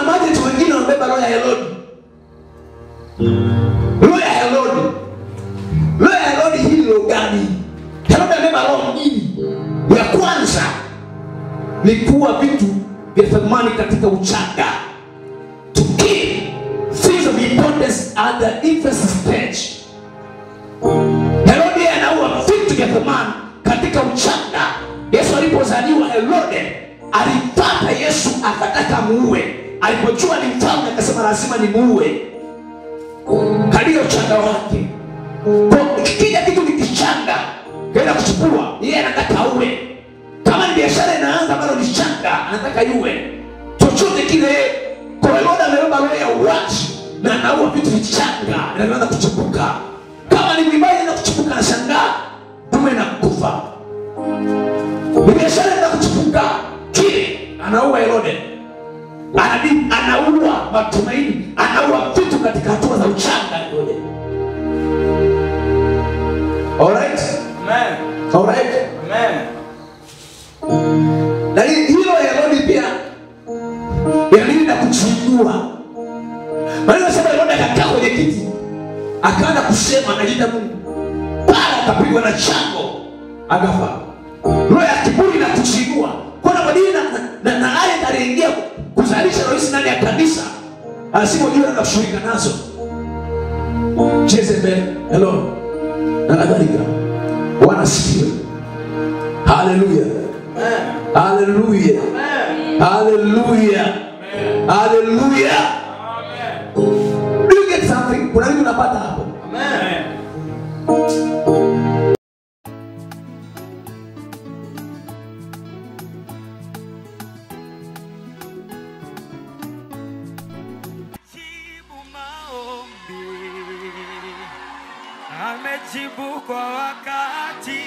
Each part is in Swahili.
kuna majority wengine wamebeba roho ya Herodi. Roho ya Herodi. Roho ya Herodi hii ni roho gani? Herodi amebeba roho hii. Ya kwanza ni kuwa vitu vya thamani katika uchanga. To keep things of importance at the infancy stage. Herodi anaua vitu vya thamani katika uchanga. Yesu alipozaliwa, Herode alipata Yesu akataka muue. Alipojua ni mfalme akasema lazima nimuue. Kalia uchanga wake. Kwa kila kitu ni kichanga, kaenda kuchukua, yeye anataka aue. Kama ni biashara inaanza bado ni changa, anataka yue. Chochote kile, kwa Herode amebeba roho ya uachi na anaua vitu vichanga na anaanza kuchipuka. Kama ni mwimbaji na kuchipuka na shangaa, dume na kufa. Ni biashara na kuchipuka, kile anaua Herode. Anaua matumaini, anaua vitu katika hatua za uchanga Herode. Alright? Amen. Alright? Amen. Na hilo Herodi pia inalinda kuchungua. Maana sasa Herodi akakaa kwenye kiti, akaanza kusema anajiita Mungu. Pala akapigwa na chango, akafa. Roho ya kiburi na kuchungua. Kwa na aya aliingia kuzalisha rais ndani ya kanisa. Asipojua na kushirika nazo. Jezebel, hello. Na kadhalika. Bwana sifiwe. Hallelujah. Amen. Hallelujah. Amen. Hallelujah. Amen. Hallelujah. Amen. Do you get something? Kuna nini unapata hapo? Amen. Amejibu kwa wakati.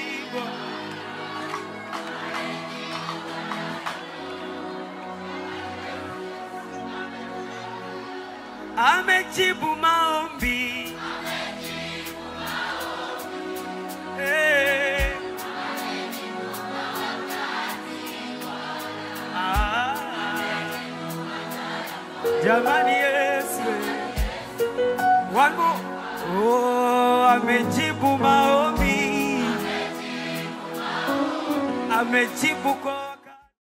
Amejibu maombi. Jamani Yesu. One more. Oh, amejibu maombi. Amejibu kwa